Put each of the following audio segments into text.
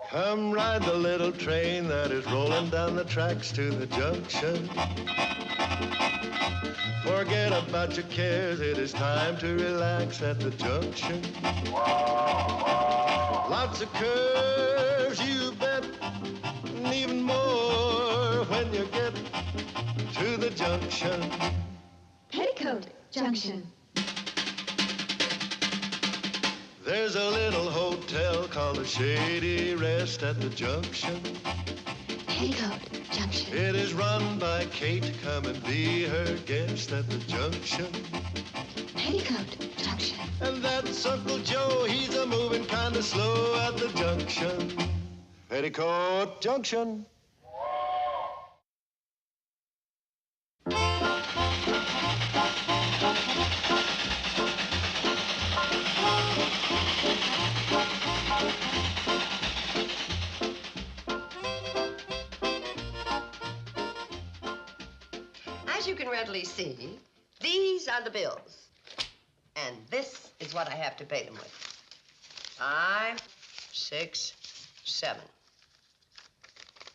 Come ride the little train that is rolling down the tracks to the junction. Forget about your cares, it is time to relax at the junction. Lots of curves, you bet, and even more when you get to the junction. Petticoat Junction. There's a little hotel called the Shady Rest at the junction. Petticoat Junction. It is run by Kate. Come and be her guest at the junction. Petticoat Junction. And that's Uncle Joe. He's a moving kind of slow at the junction. Petticoat Junction. As you can readily see, these are the bills. And this is what I have to pay them with. 5, 6, 7.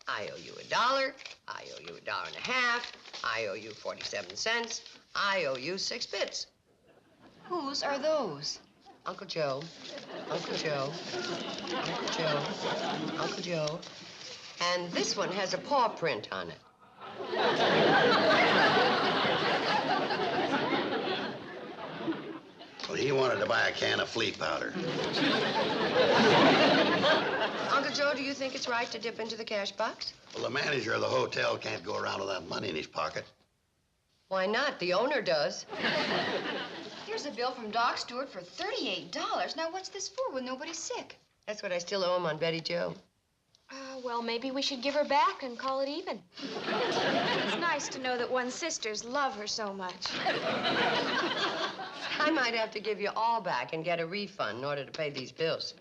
I owe you $1. I owe you $1.50. I owe you 47 cents. I owe you 6 bits. Whose are those? Uncle Joe, Uncle Joe, Uncle Joe, Uncle Joe. And this one has a paw print on it. Well, he wanted to buy a can of flea powder. Uncle Joe, do you think it's right to dip into the cash box? Well, the manager of the hotel can't go around with that money in his pocket. Why not? The owner does. Here's a bill from Doc Stewart for $38. Now, what's this for when nobody's sick? That's what I still owe him on Betty Jo. Well, maybe we should give her back and call it even. It's nice to know that one's sisters love her so much. I might have to give you all back and get a refund in order to pay these bills.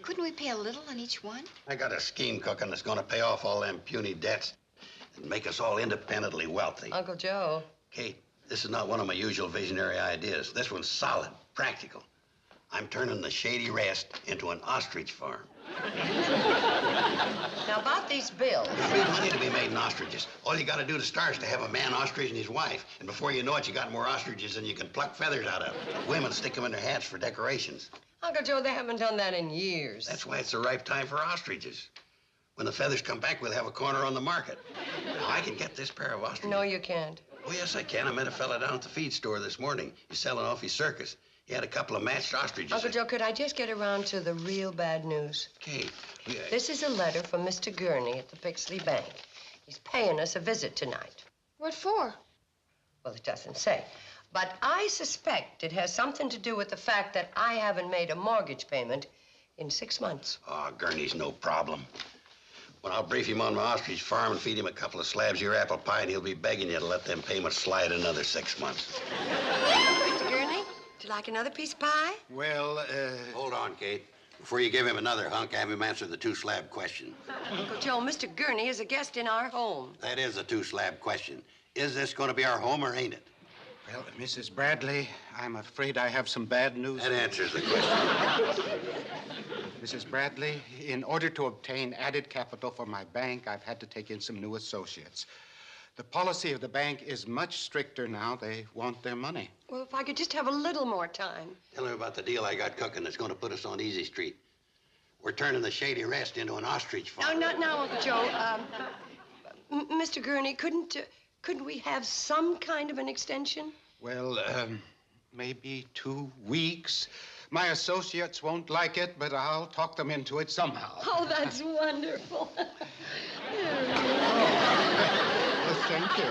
Couldn't we pay a little on each one? I got a scheme cooking that's going to pay off all them puny debts and make us all independently wealthy. Uncle Joe. Kate, this is not one of my usual visionary ideas. This one's solid, practical. I'm turning the Shady Rest into an ostrich farm. Now, about these bills. There's big money to be made in ostriches. All you got to do to start is to have a man ostrich and his wife. And before you know it, you got more ostriches than you can pluck feathers out of. Women stick them in their hats for decorations. Uncle Joe, they haven't done that in years. That's why it's the ripe time for ostriches. When the feathers come back, we'll have a corner on the market. Now, I can get this pair of ostriches. No, you can't. Oh, yes, I can. I met a fella down at the feed store this morning. He's selling off his circus. He had a couple of matched ostriches. Uncle Joe, could I just get around to the real bad news? Kate, This is a letter from Mr. Gurney at the Pixley Bank. He's paying us a visit tonight. What for? Well, it doesn't say. But I suspect it has something to do with the fact that I haven't made a mortgage payment in 6 months. Oh, Gurney's no problem. Well, I'll brief him on my ostrich farm and feed him a couple of slabs of your apple pie, and he'll be begging you to let them payments slide another 6 months. Mr. Gurney, would you like another piece of pie? Well, Hold on, Kate. Before you give him another hunk, have him answer the 2-slab question. Uncle Joe, Mr. Gurney is a guest in our home. That is a 2-slab question. Is this going to be our home or ain't it? well, Mrs. Bradley, I'm afraid I have some bad news. That answers the question. Mrs. Bradley, in order to obtain added capital for my bank, I've had to take in some new associates. The policy of the bank is much stricter now. They want their money. Well, if I could just have a little more time. Tell him about the deal I got cooking that's going to put us on Easy Street. We're turning the Shady Rest into an ostrich farm. No, not now, Uncle Joe. Mr. Gurney, couldn't we have some kind of an extension? Well, maybe 2 weeks. My associates won't like it, but I'll talk them into it somehow. Oh, that's wonderful. Well, thank you.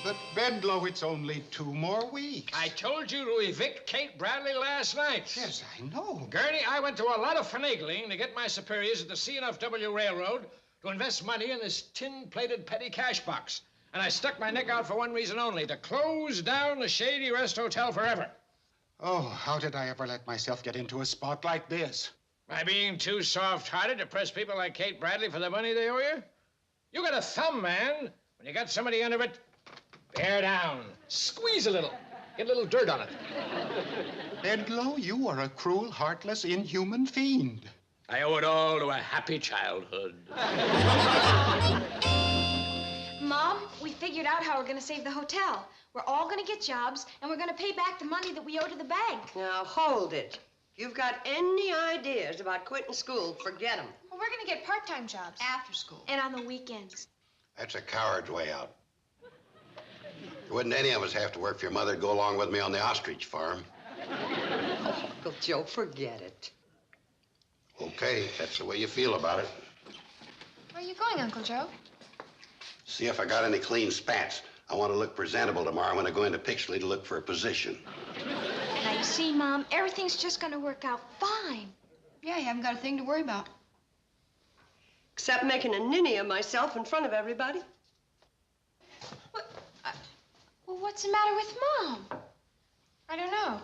But, Bedloe, it's only 2 more weeks. I told you to evict Kate Bradley last night. Yes, I know. Gurney, I went to a lot of finagling to get my superiors at the C&F.W. Railroad to invest money in this tin-plated petty cash box. And I stuck my neck out for one reason only, to close down the Shady Rest Hotel forever. Oh, how did I ever let myself get into a spot like this? By being too soft-hearted to press people like Kate Bradley for the money they owe you? You got a thumb, man. When you got somebody under it, bear down. Squeeze a little. Get a little dirt on it. Bedloe, you are a cruel, heartless, inhuman fiend. I owe it all to a happy childhood. Mom, we figured out how we're going to save the hotel. We're all going to get jobs, and we're going to pay back the money that we owe to the bank. Now, hold it. If you've got any ideas about quitting school, forget them. Well, we're going to get part-time jobs. After school. And on the weekends. That's a coward's way out. Wouldn't any of us have to work for your mother to go along with me on the ostrich farm? Oh, Uncle Joe, forget it. Okay, if that's the way you feel about it. Where are you going, Uncle Joe? See if I got any clean spats. I want to look presentable tomorrow when I go into Pixley to look for a position. Now, you see, Mom, everything's just going to work out fine. Yeah, you haven't got a thing to worry about. Except making a ninny of myself in front of everybody. What? Well, what's the matter with Mom? I don't know.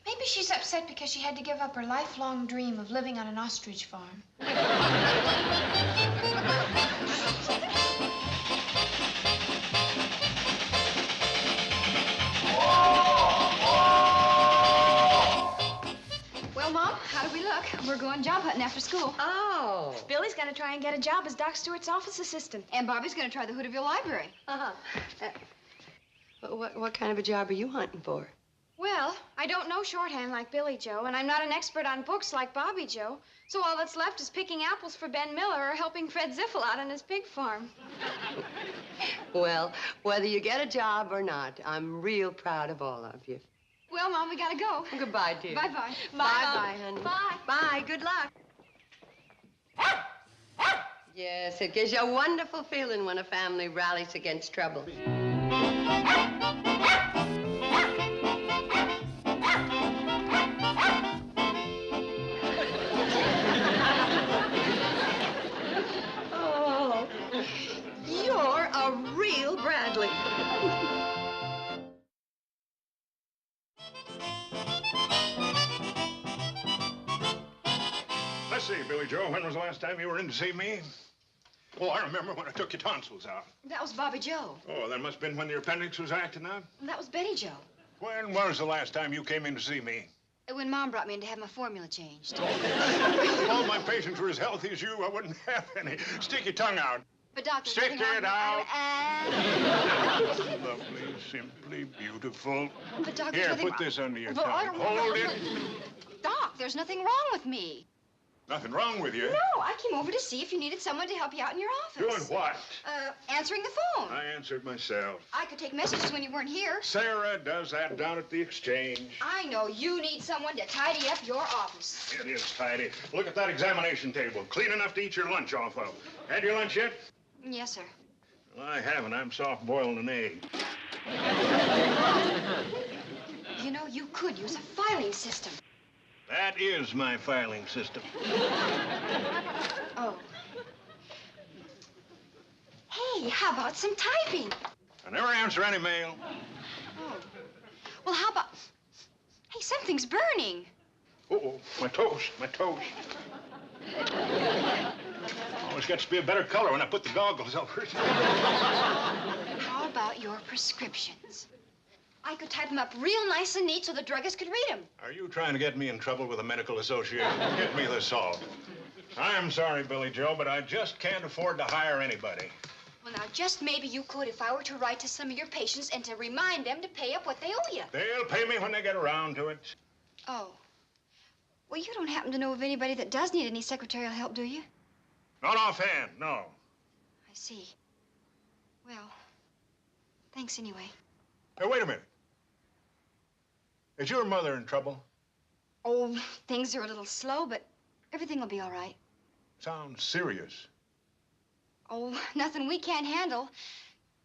Maybe she's upset because she had to give up her lifelong dream of living on an ostrich farm. Well, Mom, how do we look? We're going job hunting after school. Oh. Billy's going to try and get a job as Doc Stewart's office assistant. And Bobby's going to try the Hooterville library. Uh-huh. What kind of a job are you hunting for? Well, I don't know shorthand like Billy Joe, and I'm not an expert on books like Bobby Joe. So all that's left is picking apples for Ben Miller or helping Fred Ziffel out on his pig farm. Well, whether you get a job or not, I'm real proud of all of you. Well, Mom, we got to go. Goodbye, dear. Bye-bye. Bye-bye, honey. Bye. Bye. Good luck. Yes, it gives you a wonderful feeling when a family rallies against trouble. Oh, you're a real Bradley. Let's see, Billy Joe, when was the last time you were in to see me? Oh, I remember when I took your tonsils out. That was Bobby Joe. Oh, that must have been when the appendix was acting up? That was Betty Joe. When was the last time you came in to see me? When Mom brought me in to have my formula changed. If all my patients were as healthy as you, I wouldn't have any. Stick your tongue out. But, Doctor... Stick it out. Lovely, simply beautiful. But, Doctor... Here, put this under your But I tongue. don't... Hold it. Doc, there's nothing wrong with me. Nothing wrong with you. No, I came over to see if you needed someone to help you out in your office. Doing what? Answering the phone. I answered myself. I could take messages when you weren't here. Sarah does that down at the exchange. I know you need someone to tidy up your office. It is tidy. Look at that examination table. Clean enough to eat your lunch off of. Had your lunch yet? Yes, sir. Well, I haven't. I'm soft-boiling an egg. You know, you could use a filing system. That is my filing system. Oh. Hey, how about some typing? I never answer any mail. Oh. Well, how about... Hey, something's burning. Uh-oh, my toast, my toast. Always gets to be a better color when I put the goggles over it. How about your prescriptions? I could type them up real nice and neat so the druggist could read them. Are you trying to get me in trouble with the medical association? Get me the salt. I'm sorry, Billy Joe, but I just can't afford to hire anybody. Well, now, just maybe you could if I were to write to some of your patients and to remind them to pay up what they owe you. They'll pay me when they get around to it. Oh. Well, you don't happen to know of anybody that does need any secretarial help, do you? Not offhand, no. I see. Well, thanks anyway. Hey, wait a minute. Is your mother in trouble? Oh, things are a little slow, but everything will be all right. Sounds serious. Oh, nothing we can't handle.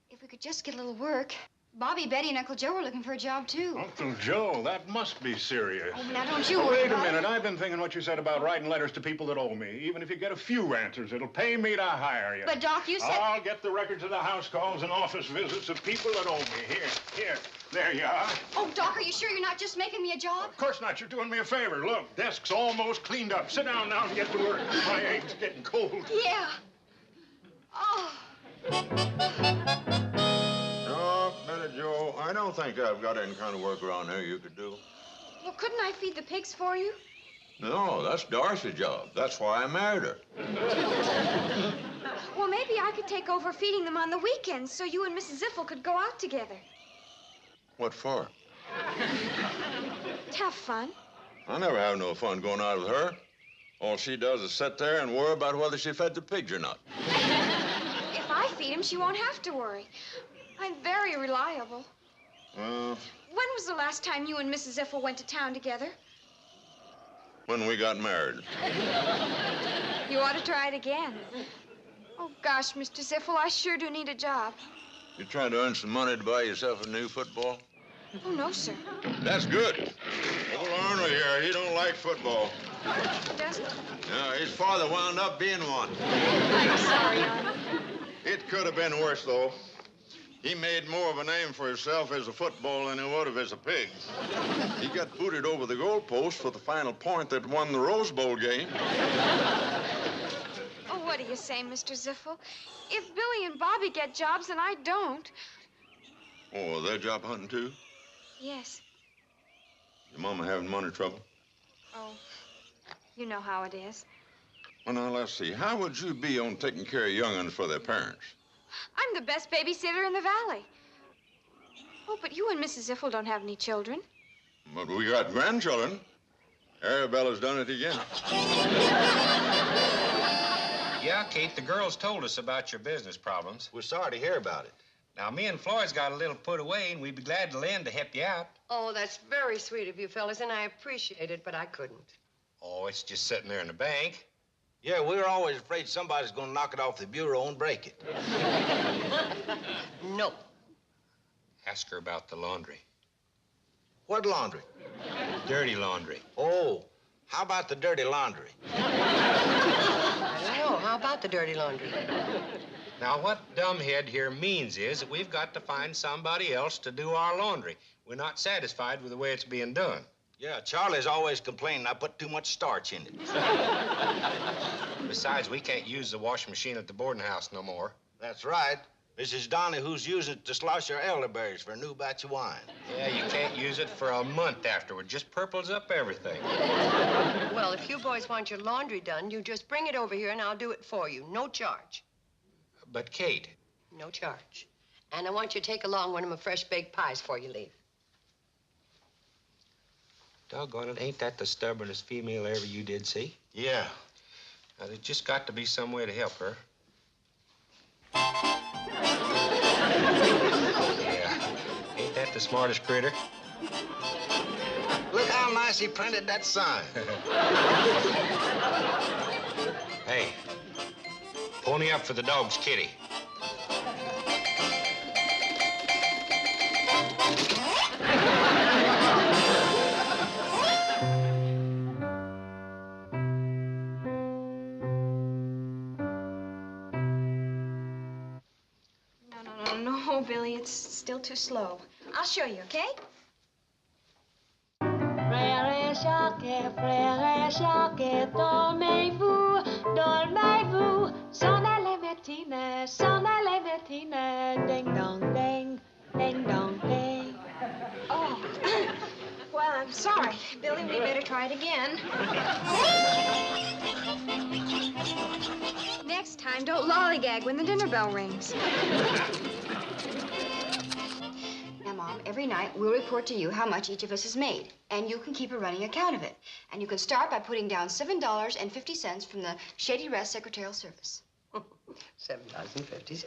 If we could just get a little work. Bobby, Betty, and Uncle Joe were looking for a job, too. Uncle Joe, that must be serious. Oh, now don't you worry Wait a about it. minute. I've been thinking what you said about writing letters to people that owe me. Even if you get a few answers, it'll pay me to hire you. But, Doc, you said... I'll get the records of the house calls and office visits of people that owe me. Here. There you are. Oh, Doc, are you sure you're not just making me a job? Of course not. You're doing me a favor. Look, desk's almost cleaned up. Sit down now and get to work. My egg's getting cold. Yeah. Oh. No, Betty Joe, I don't don't think I've got any kind of work around there you could do. Well, couldn't I feed the pigs for you? No, that's Darcy's job. That's why I married her. Well, maybe I could take over feeding them on the weekends so you and Mrs. Ziffel could go out together. What for? To have fun. I never have no fun going out with her. All she does is sit there and worry about whether she fed the pigs or not. If I feed him, she won't have to worry. I'm very reliable. When was the last time you and Mrs. Ziffel went to town together? When we got married. You ought to try it again. Oh, gosh, Mr. Ziffel, I sure do need a job. You trying to earn some money to buy yourself a new football? Oh, no, sir. That's good. Old Arnold here, he don't like football. He doesn't? No, his father wound up being one. I'm sorry, Arnold. It could have been worse, though. He made more of a name for himself as a football than he would have as a pig. He got booted over the goalpost for the final point that won the Rose Bowl game. Oh, what do you say, Mr. Ziffel? If Billy and Bobby get jobs and I don't... Oh, they're job hunting, too? Yes. Your mama having money trouble? Oh, you know how it is. Well, now, let's see. How would you be on taking care of young'uns for their parents? I'm the best babysitter in the valley. Oh, but you and Mrs. Ziffel don't have any children. But we got grandchildren. Arabella's done it again. Yeah, Kate, the girls told us about your business problems. We're sorry to hear about it. Now, me and Floyd's got a little put away, and we'd be glad to lend to help you out. Oh, that's very sweet of you fellas, and I appreciate it, but I couldn't. Oh, it's just sitting there in the bank. Yeah, we were always afraid somebody's gonna knock it off the bureau and break it. No. Ask her about the laundry. What laundry? Dirty laundry. Oh, how about the dirty laundry? I don't know. How about the dirty laundry? Now, what dumbhead here means is that we've got to find somebody else to do our laundry. We're not satisfied with the way it's being done. Yeah, Charlie's always complaining I put too much starch in it. Besides, we can't use the washing machine at the boarding house no more. That's right. Mrs. Donahoo's using it to slosh her elderberries for a new batch of wine. Yeah, you can't use it for a month afterward. Just purples up everything. Well, if you boys want your laundry done, you just bring it over here and I'll do it for you. No charge. But, Kate... No charge. And I want you to take along one of my fresh baked pies before you leave. Doggone it, ain't that the stubbornest female ever you did see? Yeah. Now, there's just got to be some way to help her. Yeah. Ain't that the smartest critter? Look how nice he printed that sign. Hey, pony up for the dog's kitty. No, Billy, it's still too slow. I'll show you, okay? Frère Jacques, dormez-vous, s'en allez matine, ding dong ding, ding dong ding. Oh, well, I'm sorry. Billy, we better try it again. Next time, don't lollygag when the dinner bell rings. Now, Mom, every night we'll report to you how much each of us has made, and you can keep a running account of it. And you can start by putting down $7.50 from the Shady Rest Secretarial Service. $7.50.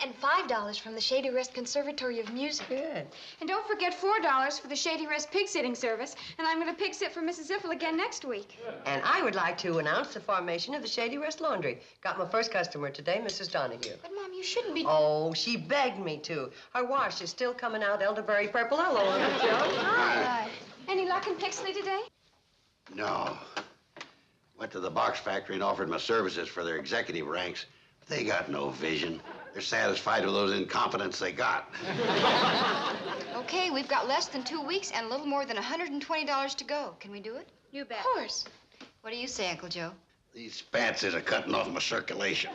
And $5 from the Shady Rest Conservatory of Music. Good. And don't forget $4 for the Shady Rest pig sitting service. And I'm going to pig sit for Mrs. Ziffel again next week. And I would like to announce the formation of the Shady Rest Laundry. Got my first customer today, Mrs. Donahue. But, Mom, you shouldn't be... Oh, she begged me to. Her wash is still coming out elderberry purple all over it, Joe. Hi. Any luck in Pixley today? No. Went to the box factory and offered my services for their executive ranks. But they got no vision. They're satisfied with those incompetents they got. Okay, we've got less than 2 weeks and a little more than $120 to go. Can we do it? You bet. Of course. What do you say, Uncle Joe? These spats is a cutting off my circulation.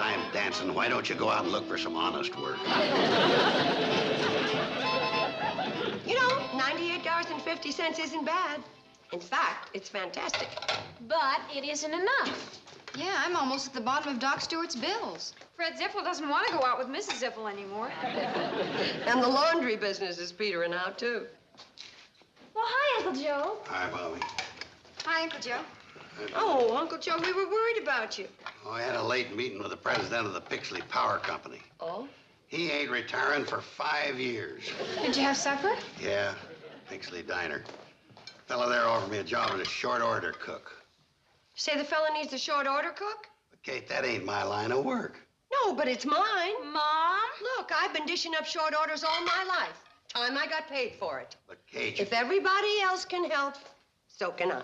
time dancing. Why don't you go out and look for some honest work? You know, $98.50 isn't bad. In fact, it's fantastic. But it isn't enough. Yeah, I'm almost at the bottom of Doc Stewart's bills. Fred Ziffel doesn't want to go out with Mrs. Ziffel anymore. And the laundry business is petering out, too. Well, hi, Uncle Joe. Hi, Bobby. Hi, Uncle Joe. Oh, Uncle Joe, we were worried about you. Oh, I had a late meeting with the president of the Pixley Power Company. Oh? He ain't retiring for 5 years. Did you have supper? Yeah, Pixley Diner. Fella there offered me a job as a short order cook. Say the fella needs a short order cook? But, Kate, that ain't my line of work. No, but it's mine. Mom? Look, I've been dishing up short orders all my life. Time I got paid for it. But, Kate, If everybody else can help, so can I.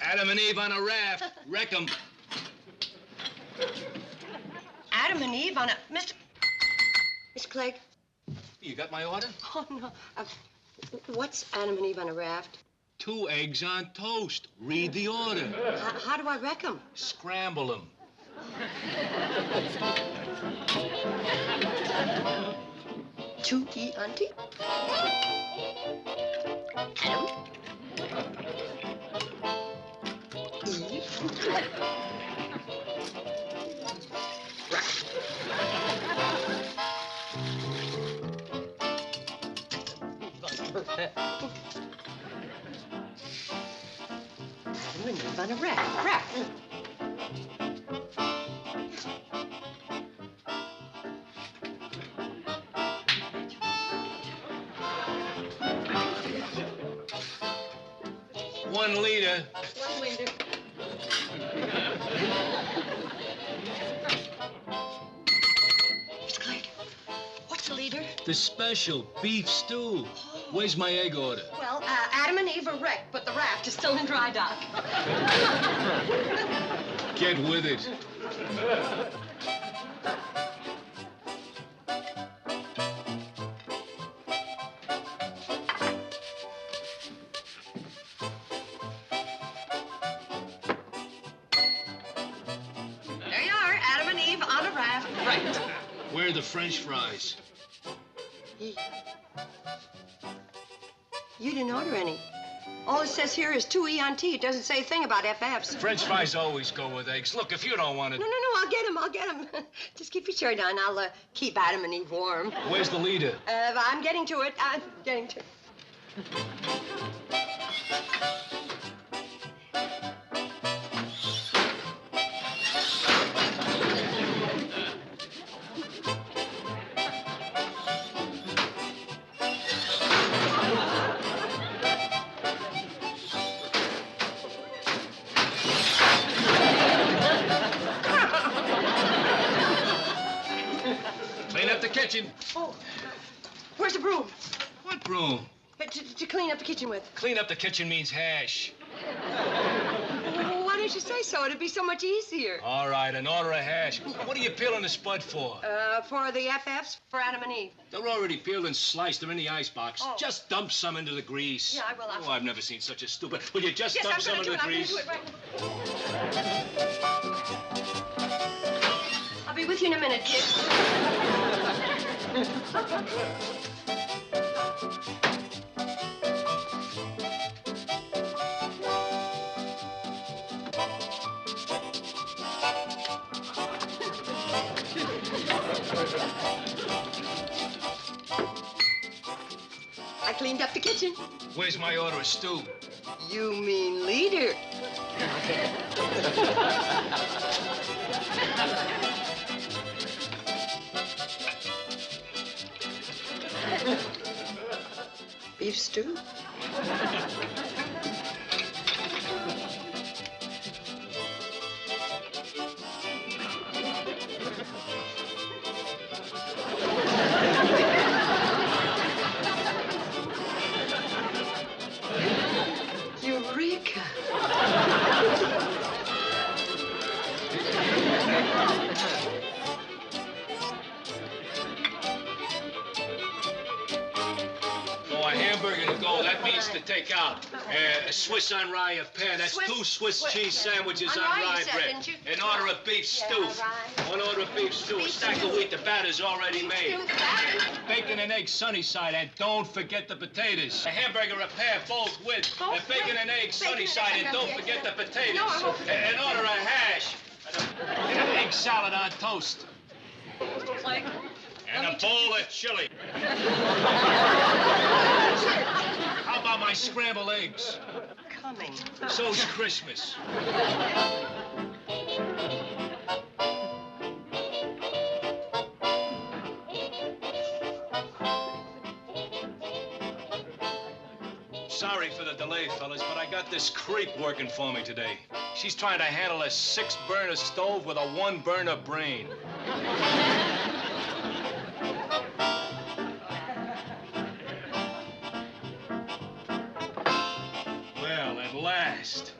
Adam and Eve on a raft. Wreck 'em. Adam and Eve on a... Mr. Clegg. You got my order? Oh, no. What's Adam and Eve on a raft? 2 eggs on toast. Read the order. How do I wreck them? Scramble them. Two auntie? Adam? Eve? Adam and Eve on a raft. One liter. 1 liter. Mr. Clegg, what's the leader? The special beef stew. Where's my egg order? Well, Adam and Eve are wrecked, but the raft is still in dry dock. Get with it. There you are, Adam and Eve on a raft. Right. Where are the French fries? You didn't order any. All it says here is 2 It doesn't say a thing about FFs. French fries always go with eggs. Look, if you don't want it... No, I'll get them. Just keep your shirt on. I'll keep Adam and Eve warm. Where's the leader? I'm getting to it. Clean up the kitchen. Oh, where's the broom? What broom? To clean up the kitchen with. Clean up the kitchen means hash. Well, why didn't you say so? It'd be so much easier. All right, an order of hash. What are you peeling the spud for? For the FFs, for Adam and Eve. They're already peeled and sliced. They're in the icebox. Oh. Just dump some into the grease. Yeah, I will. Oh, I've never seen such a stupid... Will you just Yes, dump I'm some gonna into do the it. grease? I'm gonna do it right. I'll be with you in a minute, kid. I cleaned up the kitchen. Where's my order of stew? You mean leader. Beef stew? Eureka! This to take out. A Swiss on rye of pear. That's two Swiss cheese sandwiches on rye you said, bread. didn't you? An order of beef stew. One order of beef stew. A stack of wheat. The batter's already made. Bacon and egg sunny side. And don't forget the potatoes. A hamburger of pear, both with. A bacon and egg sunny side. And don't forget the potatoes. An order of hash. And an egg salad on toast. And a bowl of chili. How about my scrambled eggs? Coming. So's Christmas. Sorry for the delay, fellas, but I got this creep working for me today. She's trying to handle a 6-burner stove with a 1-burner brain. Well, at last.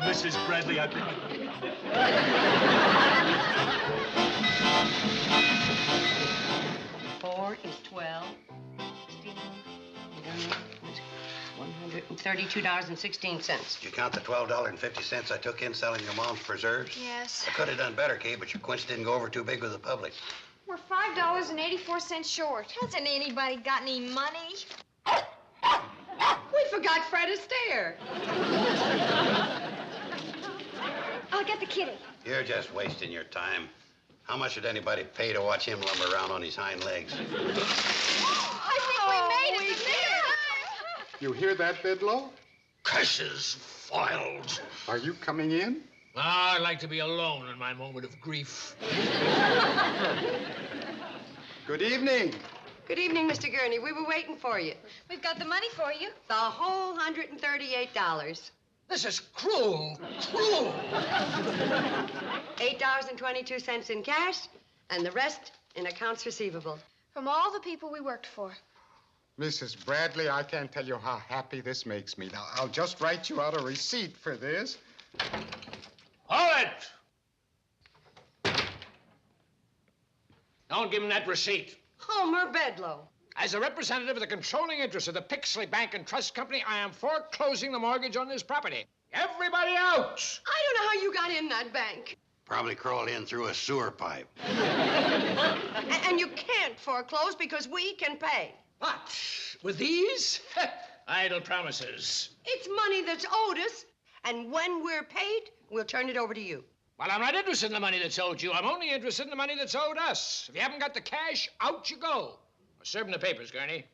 Mrs. Bradley, I... 4 is 12. $132.16. Did you count the $12.50 I took in selling your mom's preserves? Yes. I could have done better, Kay, but your quince didn't go over too big with the public. We're $5.84 short. Hasn't anybody got any money? We forgot Fred Astaire. I'll get the kitty. You're just wasting your time. How much would anybody pay to watch him lumber around on his hind legs? I think we made it. You hear that, Bedloe? Curses, foiled. Are you coming in? I like to be alone in my moment of grief. Good evening. Good evening, Mr. Gurney. We were waiting for you. We've got the money for you. The whole $138. This is cruel, cruel. $8.22 in cash, and the rest in accounts receivable. From all the people we worked for. Mrs. Bradley, I can't tell you how happy this makes me. Now, I'll just write you out a receipt for this. Hold it! Don't give him that receipt. Homer Bedloe. As a representative of the controlling interest of the Pixley Bank and Trust Company, I am foreclosing the mortgage on this property. Everybody out! I don't know how you got in that bank. Probably crawled in through a sewer pipe. And you can't foreclose because we can pay. What? With these? Idle promises. It's money that's owed us, and when we're paid, we'll turn it over to you. Well, I'm not interested in the money that's owed you. I'm only interested in the money that's owed us. If you haven't got the cash, out you go. Serve him the papers, Gurney.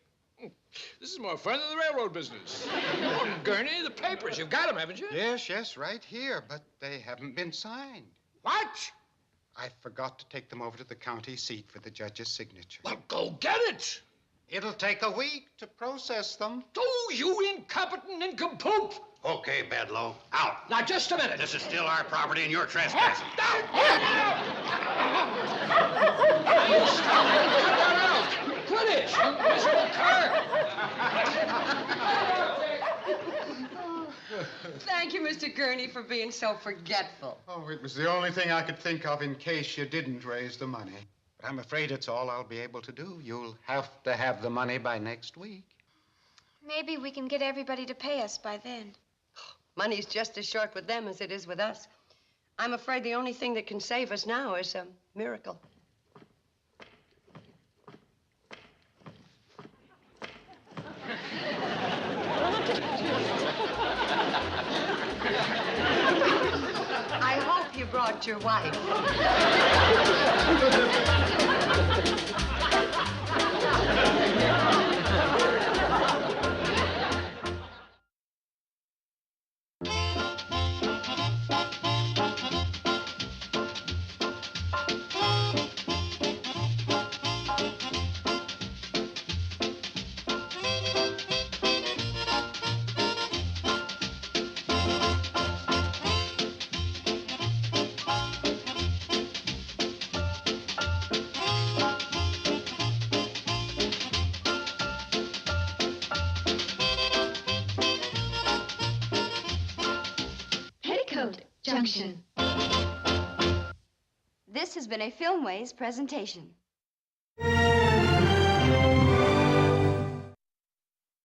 This is more fun than the railroad business. Oh, Gurney, the papers. You've got them, haven't you? Yes, right here, but they haven't been signed. What? I forgot to take them over to the county seat for the judge's signature. Well, go get it. It'll take a week to process them. Oh, you incompetent nincompoop. Okay, Bedloe, out. Now, just a minute. This is still our property and you're trespassing. Quit it, you miserable cur. Thank you, Mr. Gurney, for being so forgetful. Oh, it was the only thing I could think of in case you didn't raise the money. But I'm afraid it's all I'll be able to do. You'll have to have the money by next week. Maybe we can get everybody to pay us by then. Money's just as short with them as it is with us. I'm afraid the only thing that can save us now is a miracle. I hope you brought your wife. Petticoat Junction. This This has been a Filmways presentation.